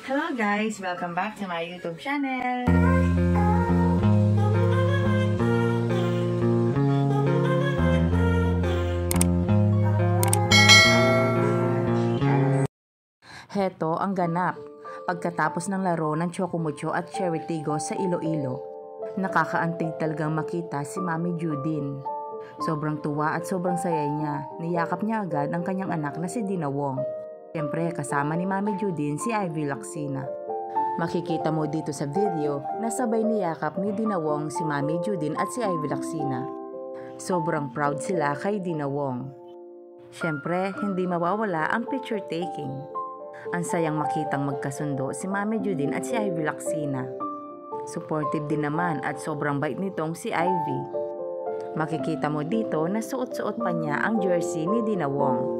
Hello guys! Welcome back to my YouTube channel! Heto ang ganap pagkatapos ng laro ng Chocomucho at Cherry Tigo sa Iloilo. Nakakaantig talagang makita si Mami Judine. Sobrang tuwa at sobrang saya niya. Niyakap niya agad ang kanyang anak na si Dina Wong. Siyempre kasama ni Mami Judine si Ivy Lacsina. Makikita mo dito sa video na sabay niyakap ni Dina Wong si Mami Judine at si Ivy Lacsina. Sobrang proud sila kay Dina Wong. Siyempre, hindi mawawala ang picture taking. Ang sayang makitang magkasundo si Mami Judine at si Ivy Lacsina. Supportive din naman at sobrang bait nitong si Ivy. Makikita mo dito na suot-suot pa niya ang jersey ni Dina Wong.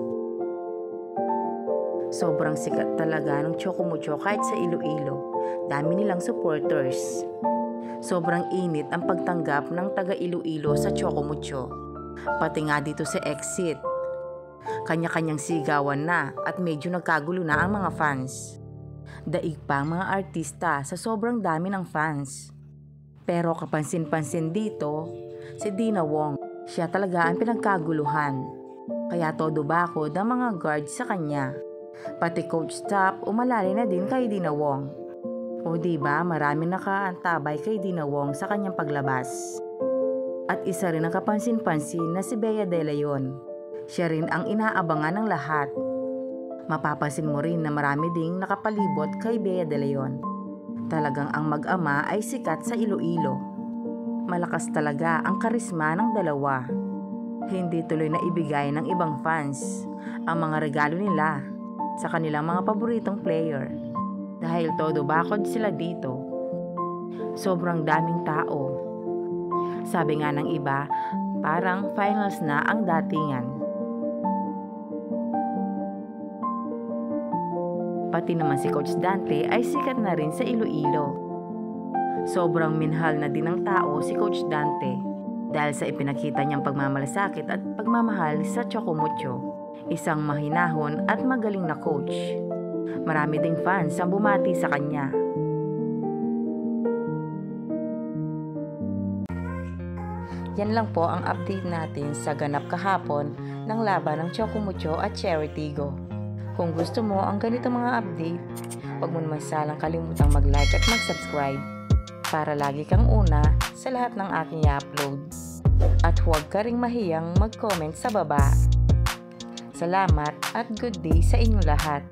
Sobrang sikat talaga ng Chocomucho kahit sa Iloilo. Dami nilang supporters. Sobrang init ang pagtanggap ng taga Iloilo sa Chocomucho. Pati nga dito sa exit. Kanya-kanyang sigawan na at medyo nagkagulo na ang mga fans. Daig pa ang mga artista sa sobrang dami ng fans. Pero kapansin-pansin dito, si Dina Wong, siya talaga ang pinagkaguluhan. Kaya todo bakod ang mga guards sa kanya. Pati coach staff umalali na din kay Dina Wong. O diba marami nakaantabay kay Dina Wong sa kanyang paglabas. At isa rin ang kapansin-pansin na si Bea De Leon. Siya rin ang inaabangan ng lahat. Mapapansin mo rin na marami ding nakapalibot kay Bea De Leon. Talagang ang mag-ama ay sikat sa Iloilo. Malakas talaga ang karisma ng dalawa. Hindi tuloy na ibigay ng ibang fans ang mga regalo nila sa kanilang mga paboritong player. Dahil todo bakod sila dito. Sobrang daming tao. Sabi nga ng iba, parang finals na ang datingan. Pati naman si Coach Dante ay sikat na rin sa Iloilo. Sobrang minahal na din ng tao si Coach Dante dahil sa ipinakita niyang pagmamalasakit at pagmamahal sa Chocomucho. Isang mahinahon at magaling na coach. Marami ding fans ang bumati sa kanya. Yan lang po ang update natin sa ganap kahapon ng laban ng Chocomucho at Cherry Tigo. Kung gusto mo ang ganito mga update, huwag mo naman salang kalimutang mag-like at mag-subscribe para lagi kang una sa lahat ng aking i-upload. At huwag ka ring mahiyang mag-comment sa baba. Salamat at good day sa inyong lahat.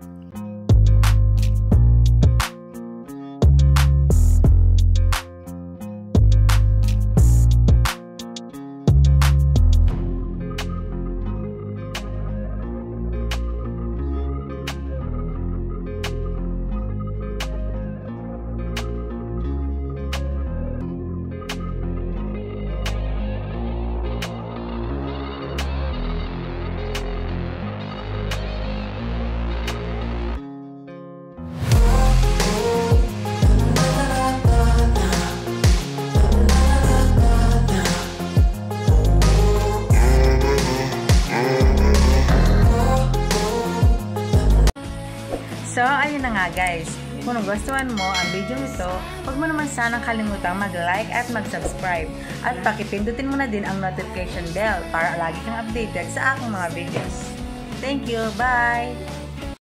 So, ayun na nga guys. Kung nagustuhan mo ang video nito, huwag mo naman sanang kalimutang mag-like at mag-subscribe. At pakipindutin mo na din ang notification bell para lagi kang updated sa aking mga videos. Thank you! Bye!